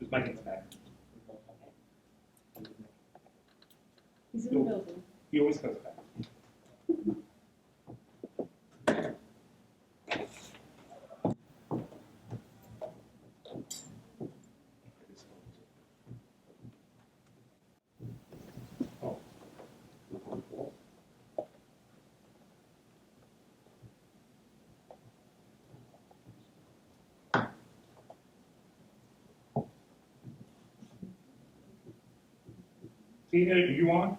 Mike in the back. He's in the building. He always comes back. Tina, are you on?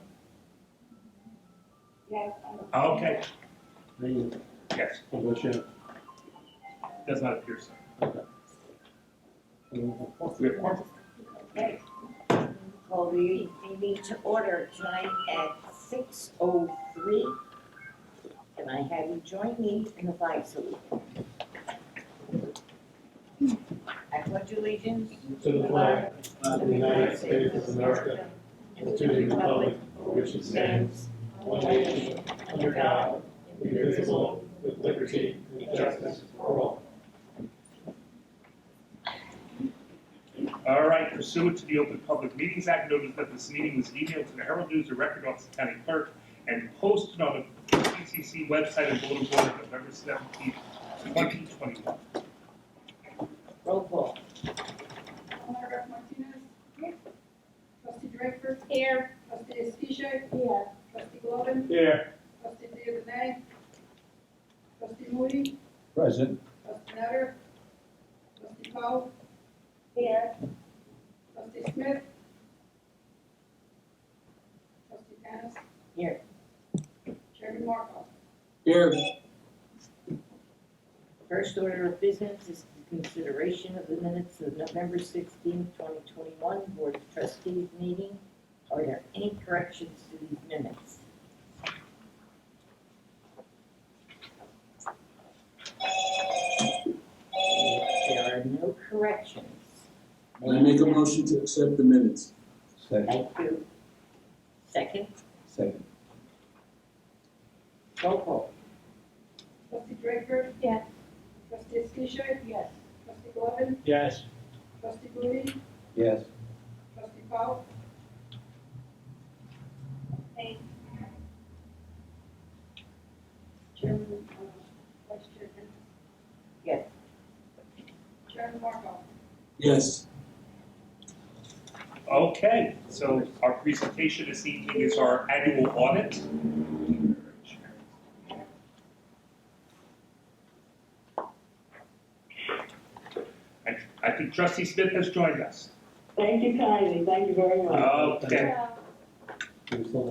Yes. Okay. Me, Yes. I'll go check. Does not appear so. Okay. We have quorum. Okay. Call the meeting to order tonight at 6:03. Can I have you join me in the flag salute? I pledge allegiance To the flag of the United States of America and to the republic for which it stands, one nation, under God, indivisible, with liberty and justice for all. All right, pursuant to the Open Public Meetings Act, notice that this meeting was emailed to the Herald News, the Record Office, the County Clerk, and posted on the PCC website and bulletin board on November 17, 2021. roll call. Honorable Martinez. Here. Trustee Drakeford. Here. Trustee Esquisha. Here. Trustee Glovin. Here. Trustee Diaz-Nay. Trustee Moody. Present. Trustee Nutter. Trustee Poe. Here. Trustee Smith. Trustee Panis. Here. Chairman Markov. Here. First order of business is the consideration of the minutes of November 16, 2021 Board of Trustees meeting. Are there any corrections to these minutes? There are no corrections. I make a motion to accept the minutes. Second. Thank you. Second, Second. roll call. Trustee Drakeford. Yes. Trustee Esquisha. Yes. Trustee Glovin. Yes. Trustee Moody. Yes. Trustee Poe. Hey. Chairman, Vice Chair Panis. Yes. Chairman Markov. Yes. Okay, so our presentation this evening is our annual audit. I think Trustee Smith has joined us. Thank you kindly, thank you very much. Okay,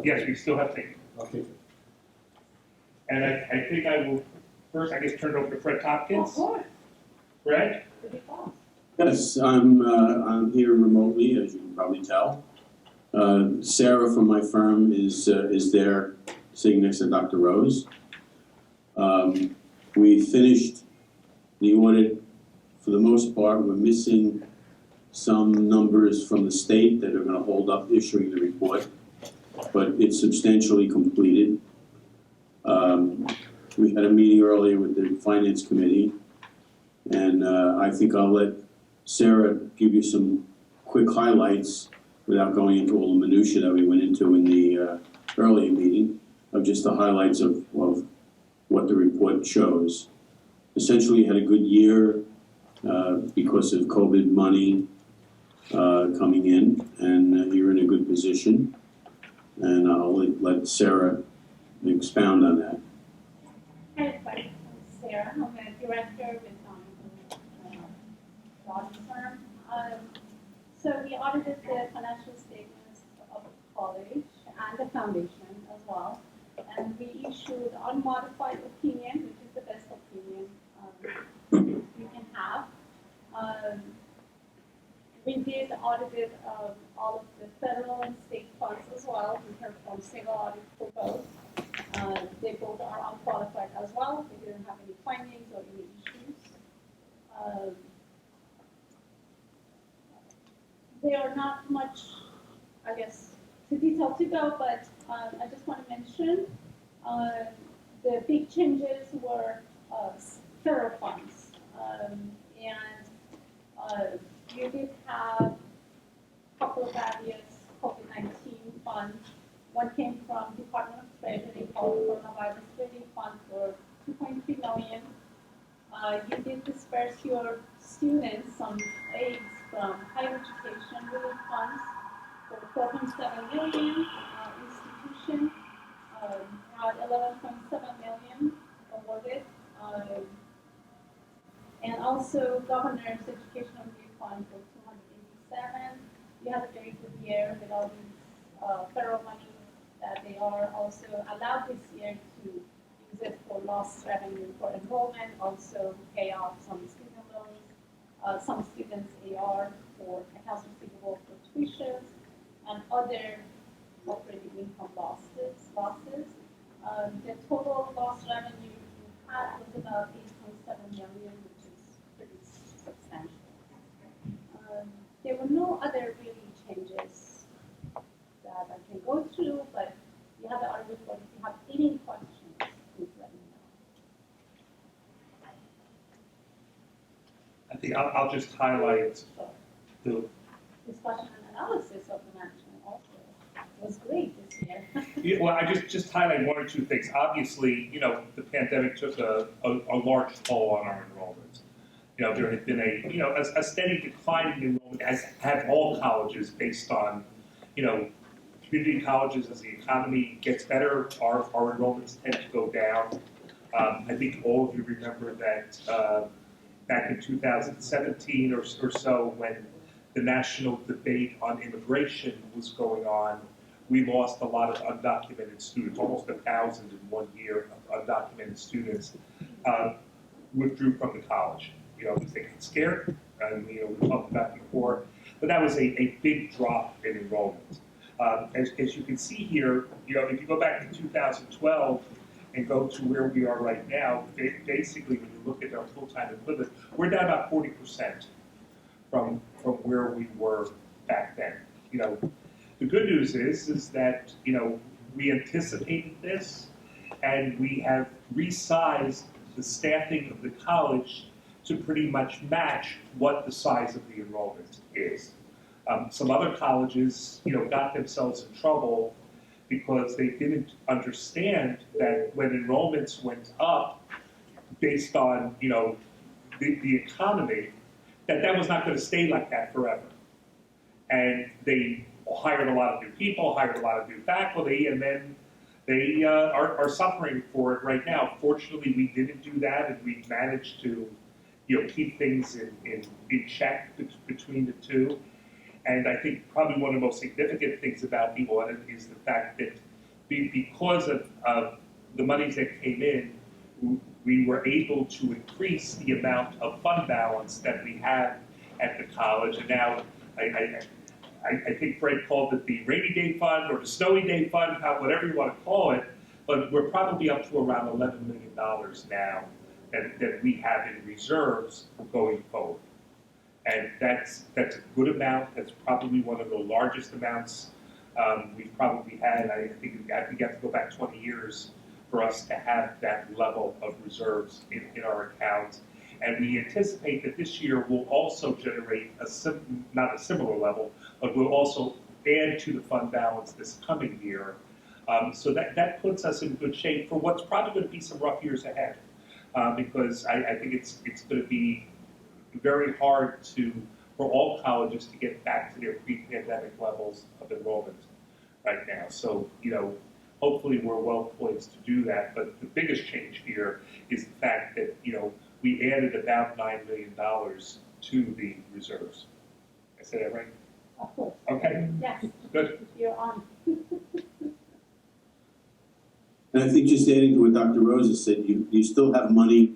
yes, we still have to. Okay. And I think I will first, I guess, turn it over to Fred Tompkins. Of course. Fred? Pretty fast. Yes, I'm here remotely, as you can probably tell. Sarah from my firm is there, sitting next to Dr. Rose. We finished the audit for the most part. We're missing some numbers from the state that are going to hold up issuing the report, but it's substantially completed. We had a meeting earlier with the Finance Committee, and I think I'll let Sarah give you some quick highlights without going into all the minutiae that we went into in the earlier meeting, of just the highlights of what the report shows. Essentially had a good year because of COVID money coming in, and you're in a good position. And I'll let Sarah expound on that. Hi, everybody. I'm Sarah. I'm a director with law firm. So we audited the financial statements of the college and the foundation as well. And we issued unmodified opinion, which is the best opinion you can have. We did audited all of the federal and state funds as well. We performed single audit for both. They both are unqualified as well. They didn't have any findings or any issues. There are not much, I guess, too detailed to go, but I just want to mention the big changes were federal funds. And you did have couple of various COVID-19 funds. One came from Department of Treasury called Coronavirus Relief Fund for $2.3 million. You did disperse your students some aids from higher education relief funds for 4.7 million. Institution had 11.7 million awarded. And also Governor's Educational Relief Fund for 287. We had a very good year with all these federal money that they are also allowed this year to use it for lost revenue for enrollment, also pay off some student loans, some students AR for accounts receivable for tuitions, and other operating income losses. The total lost revenue we had was about 8.7 million, which is pretty substantial. There were no other really changes that I can go through, but you have the audit report. If you have any questions, please let me know. I think I'll just highlight the, Discussion and analysis of the management also was great this year. yeah, well, I just highlight one or two things. Obviously, the pandemic took a large toll on our enrollment. There had been a steady decline in enrollment, as have all colleges, based on, community colleges. As the economy gets better, our enrollments tend to go down. I think all of you remember that back in 2017 or so, when the national debate on immigration was going on, we lost a lot of undocumented students. Almost 1,000 in 1 year of undocumented students withdrew from the college. Because they got scared, and we talked about before. But that was a big drop in enrollment. As you can see here, if you go back to 2012 and go to where we are right now, basically when you look at our full-time equivalent, we're down about 40% from where we were back then. The good news is that we anticipated this, and we have resized the staffing of the college to pretty much match what the size of the enrollment is. Some other colleges, got themselves in trouble because they didn't understand that when enrollments went up based on, the economy, that was not going to stay like that forever. And they hired a lot of new people, hired a lot of new faculty, and then they are suffering for it right now. Fortunately, we didn't do that, and we managed to keep things in check between the two. And I think probably one of the most significant things about the audit is the fact that because of the monies that came in, we were able to increase the amount of fund balance that we had at the college. And now, I think Fred called it the rainy day fund or the snowy day fund, whatever you want to call it, but we're probably up to around $11 million now that we have in reserves going forward. And that's a good amount. That's probably one of the largest amounts we've probably had. I think we have to go back 20 years for us to have that level of reserves in our account. And we anticipate that this year will also generate not a similar level, but we'll also add to the fund balance this coming year. So that puts us in good shape for what's probably going to be some rough years ahead. Because I think it's going to be very hard for all colleges to get back to their pre-pandemic levels of enrollment right now. So, hopefully we're well poised to do that. But the biggest change here is the fact that, we added about $9 million to the reserves. I said that right? Of course. Okay. Yes. Good. You're on. And I think just adding to what Dr. Rosa said, you still have money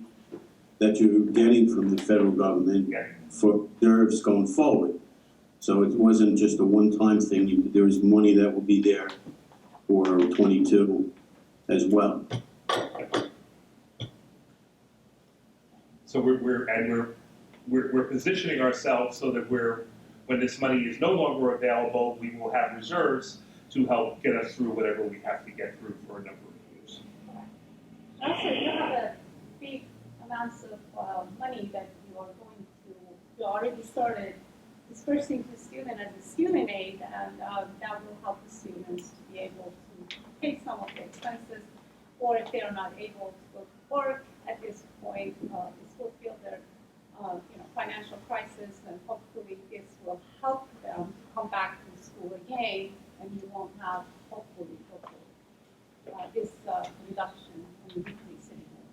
that you're getting from the federal government for reserves going forward. So it wasn't just a one-time thing. There was money that will be there for 22 as well. So we're positioning ourselves so that when this money is no longer available, we will have reserves to help get us through whatever we have to get through for a number of years. Also, you have a big amounts of money that you are going to, you already started dispersing to students at the student aid, and that will help the students to be able to pay some of the expenses, or if they are not able to go to work at this point, this will feel their financial crisis, and hopefully this will help them come back to school again, and you won't have hopefully this reduction and decrease anymore.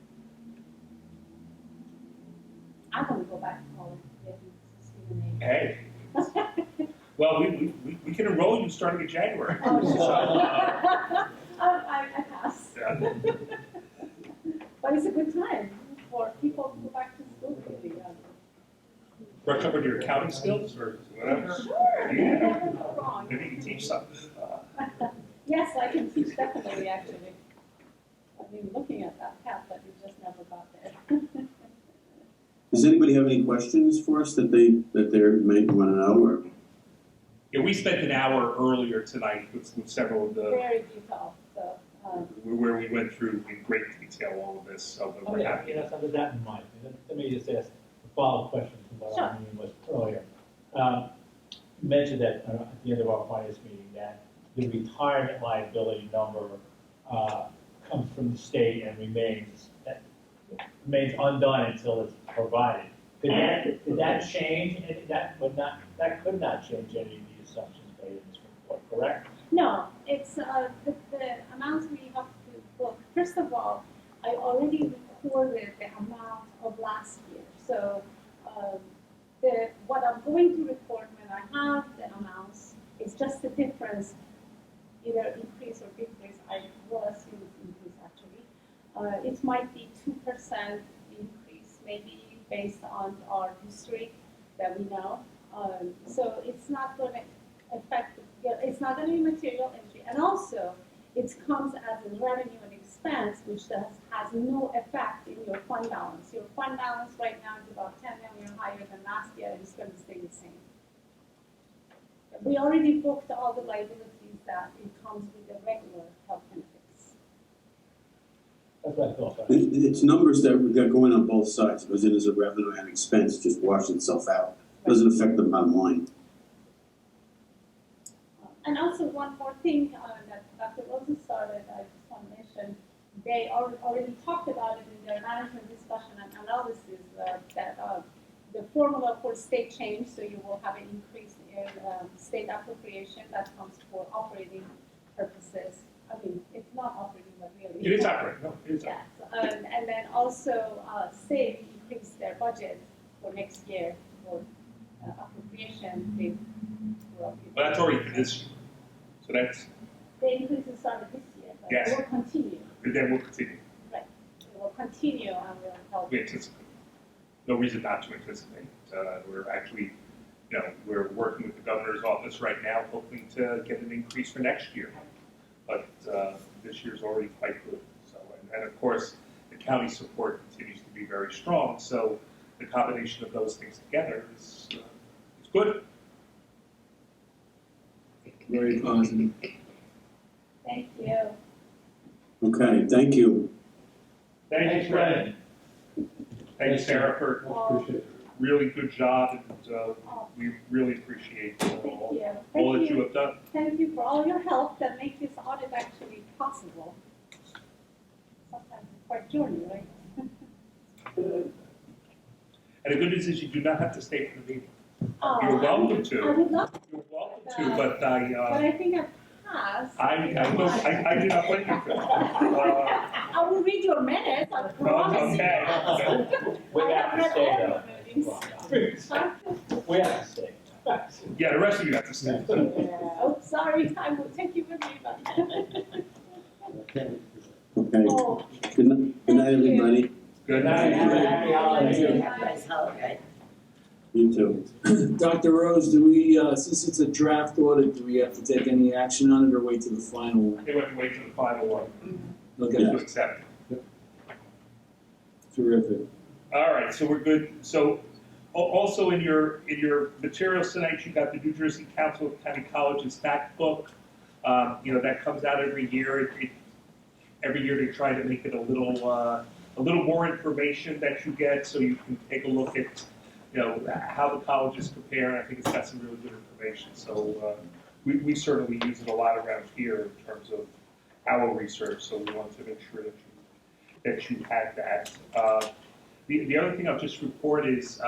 I want to go back to college, getting student aid. Hey, well, we can enroll you starting in January. Oh, sure. So, I pass. yeah. But it's a good time for people to go back to school, really. Brush up on your accounting skills or whatever. Sure, you Yeah. never go wrong. Maybe you can teach something. Yes, I can teach definitely, actually. I've been looking at that path, but we just never got there. Does anybody have any questions for us that they may want to know, or? Yeah, we spent an hour earlier tonight with several of the, Very detailed, so, where we went through in great detail all of this, so Oh, we're yeah, happy. yes, under that in mind. Let me just ask a follow-up question from what our Sure. meeting was earlier. You mentioned that at the end of our finance meeting that the retirement liability number comes from the state and remains undone until it's provided. Did that change? And that could not change any of the assumptions made in this report, correct? no, it's, the amounts we have to book. First of all, I already recorded the amount of last year. So, what I'm going to report when I have the amounts is just the difference, either increase or decrease. I will assume it's increase actually. It might be 2% increase, maybe based on our history that we know. So it's not going to affect, it's not going to be material entry. And also, it comes as a revenue and expense, which has no effect in your fund balance. Your fund balance right now is about 10 million higher than last year, and it's going to stay the same. We already booked all the liabilities that it comes with the regular health benefits. That's what I thought. It's numbers that we got going on both sides, because it is a revenue and expense, just wash itself out. Doesn't affect the bottom line. And also one more thing that Dr. Rosen started, I just want to mention, they already talked about it in their management discussion and analysis that the formula for state change, so you will have an increase in state appropriation that comes for operating purposes. I mean, it's not operating, but really. It is operating, no, it is operating. Yes, and then also state increased their budget for next year for appropriation. Well, that's already for this year. So that's, The increases started this year, but Yes. it will continue. and then we'll continue. Right. It will continue and will help. We anticipate. No reason not to anticipate. We're actually, we're working with the governor's office right now, hoping to get an increase for next year. But this year's already quite good. So, and of course, the county support continues to be very strong. So the combination of those things together is good. Very positive. Thank you. Okay, thank you. Thank you, Fred. Thanks, Sarah, for Appreciate it. really good job, and we really appreciate Thank all you. that Thank you you. have done. Thank you for all your help that makes this audit actually possible. Sometimes it's quite a journey, right? And the good news is you do not have to stay for the meeting. Oh, You're welcome I to. would love to, You're welcome to, but but I think I passed. I do not blame you for that. I will read your minutes, I promise you. Okay. We I have to read stay all though. your meetings. Huh? We have to stay. Yeah, the rest of you have to stay. Oh, sorry, I will take you with me, but. Okay, Oh, good night, everybody. Good Have night. a happy holiday. Have a nice holiday. You too. Dr. Rose, do we, since it's a draft audit, do we have to take any action on it or wait to the final one? They went to wait for the final one Okay, to accept. terrific. All right, so we're good. So also in your materials tonight, you got the New Jersey Council of County Colleges fact book. That comes out every year. Every year they try to make it a little more information that you get, so you can take a look at how the colleges compare, and I think it's got some really good information. So we certainly use it a lot around here in terms of our research, so we want to make sure that you had that. The other thing I'll just report is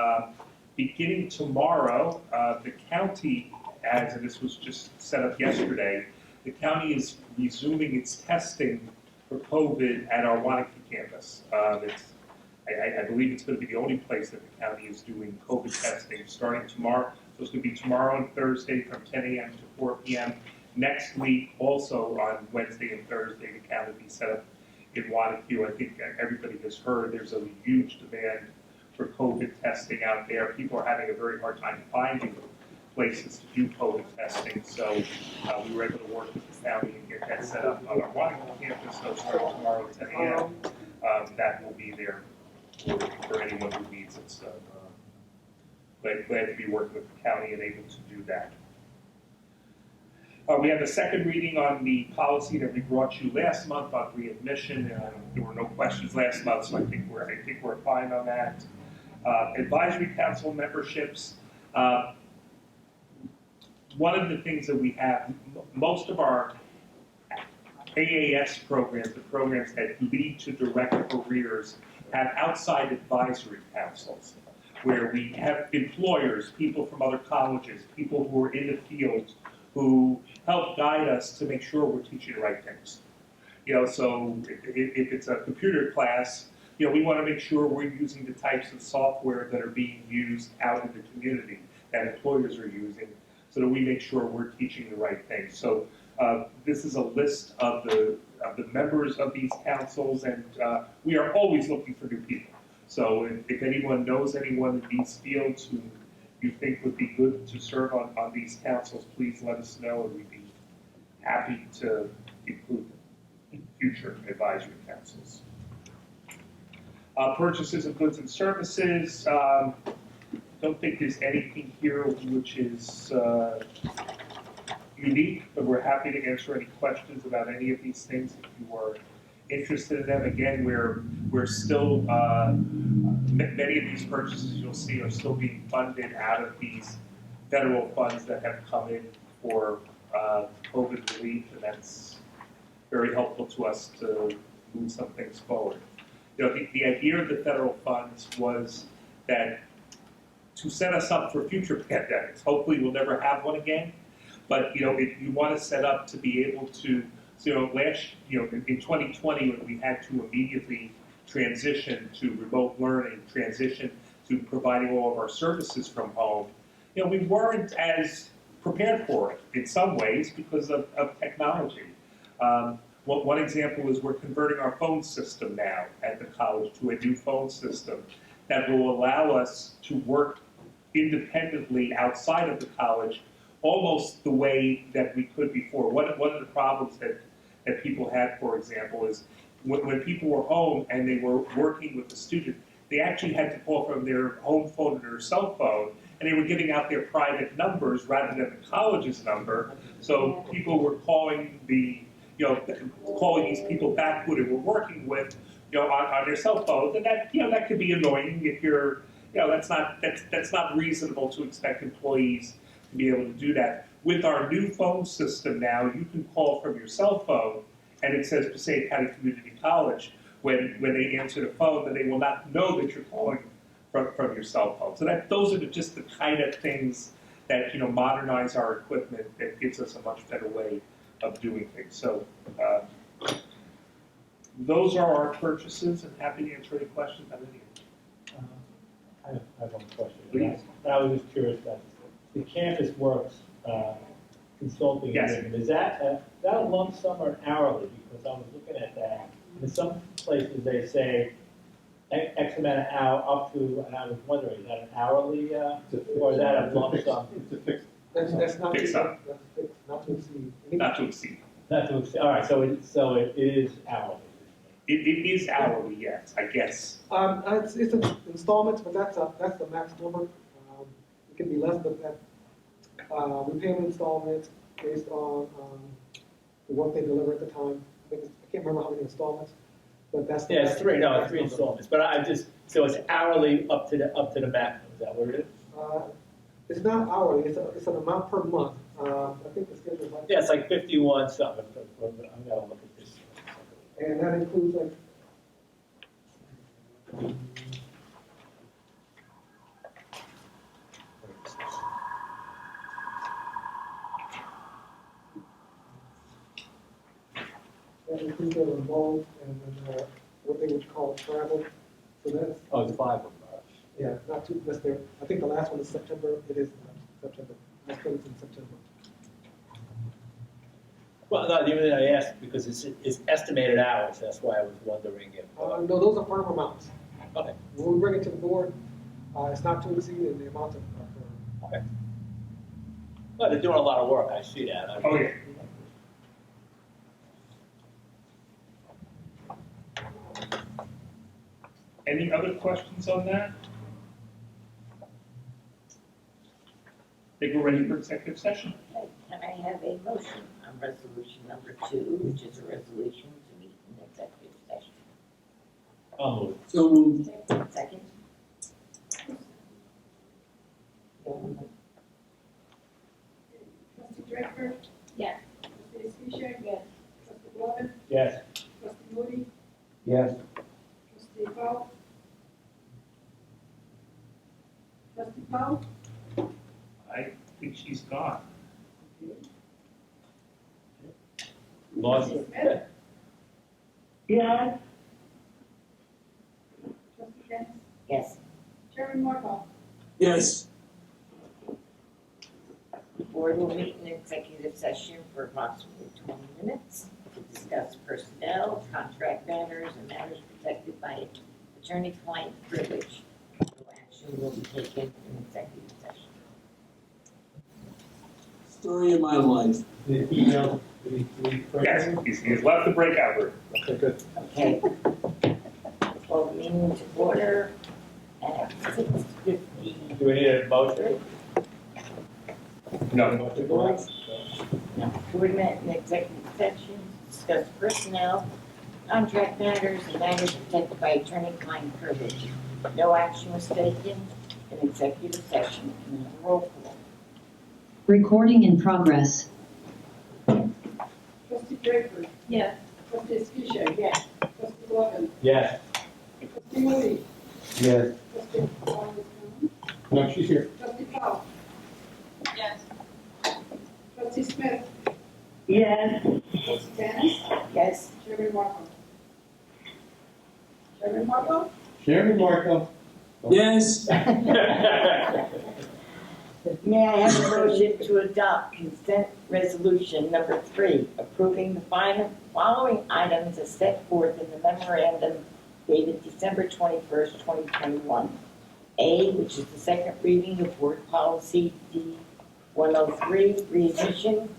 beginning tomorrow, the county, and this was just set up yesterday, the county is resuming its testing for COVID at our Wanakee campus. I believe it's going to be the only place that the county is doing COVID testing starting tomorrow. So it's going to be tomorrow and Thursday from 10 a.m. to 4 p.m. Next week, also on Wednesday and Thursday, the county will be set up in Wanakee. I think everybody has heard there's a huge demand for COVID testing out there. People are having a very hard time finding places to do COVID testing. So we were able to work with the county and get that set up on our Wanakee campus. So starting tomorrow at 10 a.m., that will be there for anyone who needs it. So glad to be working with the county and able to do that. We had the second reading on the policy that we brought you last month on readmission. There were no questions last month, so I think we're fine on that. Advisory council memberships. One of the things that we have, most of our AAS programs, the programs that lead to direct careers, have outside advisory councils where we have employers, people from other colleges, people who are in the field who help guide us to make sure we're teaching the right things. So if it's a computer class, we want to make sure we're using the types of software that are being used out in the community that employers are using, so that we make sure we're teaching the right things. So this is a list of the members of these councils, and we are always looking for new people. So if anyone knows anyone in these fields who you think would be good to serve on these councils, please let us know, and we'd be happy to include them in future advisory councils. Purchases of goods and services. Don't think there's anything here which is unique, but we're happy to answer any questions about any of these things if you are interested in them. Again, we're still, many of these purchases you'll see are still being funded out of these federal funds that have come in for COVID relief, and that's very helpful to us to move some things forward. The idea of the federal funds was that to set us up for future pandemics. Hopefully we'll never have one again, but if you want to set up to be able to, in 2020 when we had to immediately transition to remote learning, transition to providing all of our services from home, we weren't as prepared for it in some ways because of technology. One example is we're converting our phone system now at the college to a new phone system that will allow us to work independently outside of the college almost the way that we could before. One of the problems that people had, for example, is when people were home and they were working with the student, they actually had to call from their home phone or their cell phone, and they were giving out their private numbers rather than the college's number. So people were calling calling these people back who they were working with, on their cell phones, and that could be annoying if you're, that's not reasonable to expect employees to be able to do that. With our new phone system now, you can call from your cell phone, and it says Passaic County Community College. When they answer the phone, then they will not know that you're calling from your cell phone. So those are just the kind of things that modernize our equipment that gives us a much better way of doing things. So those are our purchases, and happy to answer any questions on any of them. I have one question. Please. I was just curious about the Campus Works consulting Yes. agreement. Is that a lump sum or an hourly? Because I was looking at that. In some places they say X amount of hour up to, and I was wondering, is that an hourly or is that a lump sum? It's a fixed. That's not Fixed sum. That's fixed, not to exceed. Not to exceed. Not to exceed. All right, so it is hourly. It is hourly, yes, I guess. It's installments, but that's the max number. It can be less than that. We pay them installments based on the work they deliver at the time. I can't remember how many installments, but that's the Yeah, it's three installments. But so it's hourly up to the maximum. Is that what it is? It's not hourly, it's an amount per month. I think the schedule is like. Yeah, it's like 51 something. I'm gonna look at this. And that includes like. That includes the remote and then what they would call travel. So that's, Oh, it's 5 of them. yeah, not too, that's there. I think the last one is September, it is September. That's because it's in September. Well, no, the only reason I asked because it's estimated hours. That's why I was wondering if. No, those are firm amounts. Okay. When we bring it to the board, it's not to exceed the amount of. Okay. Well, they're doing a lot of work. I see that. Oh, yeah. Any other questions on that? I think we're ready for executive session. Okay, can I have a motion on resolution number 2, which is a resolution to meet in executive session? I'll move. So moved. Second? Trustee Draper? Yes. Trustee Fisher? Yes. Trustee Glover? Yes. Trustee Moody? Yes. Trustee Paul? Trustee Paul? I think she's gone. Lost. Trustee Smith? Yes. Trustee Dennis? Yes. Chairman Markle? Yes. The board will meet in executive session for approximately 20 minutes to discuss personnel, contract matters, and matters protected by attorney-client privilege. No action will be taken in executive session. Story of my life. The email. Yes, he's left the breakout room. Okay, good. Okay. Call the meeting to order at 6:50. Do we need a motion? No. Motion for us? Now, board met in executive session, discuss personnel, contract matters, and matters protected by attorney-client privilege. No action was taken in executive session. And a roll call. Recording in progress. Trustee Draper? Yes. Trustee Fisher? Yes. Trustee Glover? Yes. Trustee Moody? Yes. Trustee Paul? No, she's here. Trustee Paul? Yes. Trustee Smith? Yes. Trustee Dennis? Yes. Chairman Markle? Chairman Markle? Chairman Marco. Yes. May I have a motion to adopt consent resolution number 3, approving the following items as set forth in the memorandum dated December 21st, 2021. A, which is the second reading of Board Policy D-103, readmission.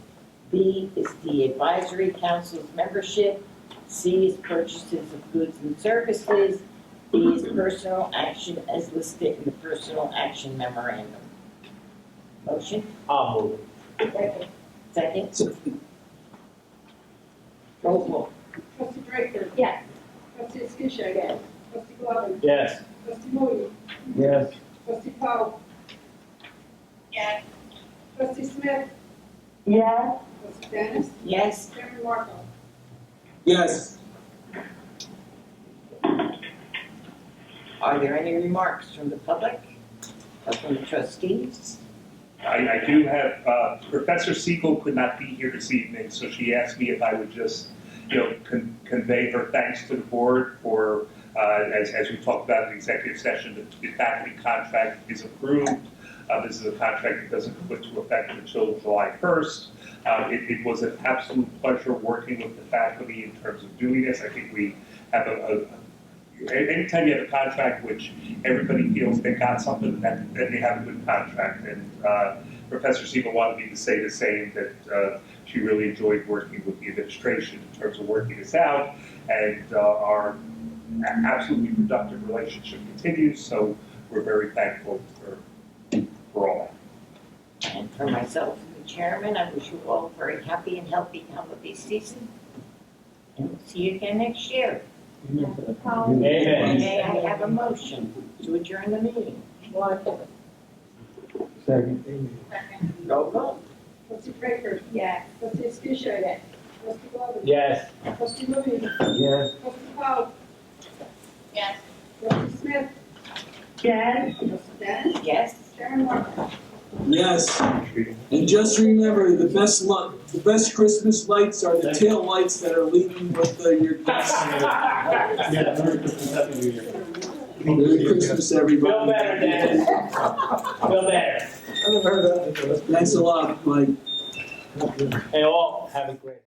B is the Advisory Council's membership. C is purchases of goods and services. D is personal action as listed in the personal action memorandum. Motion? I'll move. Second? Roll call. Trustee Draper? Yes. Trustee Fisher? Yes. Trustee Glover? Yes. Trustee Moody? Yes. Trustee Paul? Yes. Trustee Smith? Yes. Trustee Dennis? Yes. Chairman Markle? Yes. Are there any remarks from the public or from the trustees? I do have, Professor Siegel could not be here this evening, so she asked me if I would just, convey her thanks to the board for, as we talked about in the executive session, the faculty contract is approved. This is a contract that doesn't come into effect until July 1st. It was an absolute pleasure working with the faculty in terms of doing this. I think we have anytime you have a contract which everybody feels they got something, then they have a good contract. And Professor Siegel wanted me to say the same, that she really enjoyed working with the administration in terms of working this out, and our absolutely productive relationship continues, so we're very thankful for all that. And for myself and the chairman, I wish you all a very happy and healthy holiday season. And we'll see you again next year. Amen. May I have a motion to adjourn the meeting? One. Second. Roll call. Trustee Draper. Yes. Trustee Fisher. Yes. Trustee Glover. Yes. Trustee Williams. Yes. Trustee Powell. Yes. Trustee Smith. yes, Trustee Dennis. Yes. Chairman Martin. Yes, and just remember, the best Christmas lights are the tail lights that are leading with your guests. Yeah, Merry Christmas, Happy New Year. Merry Christmas, everybody. Feel better, Dennis. Feel better. I never heard that before. Thanks a lot, Mike. Hey, all, have a great.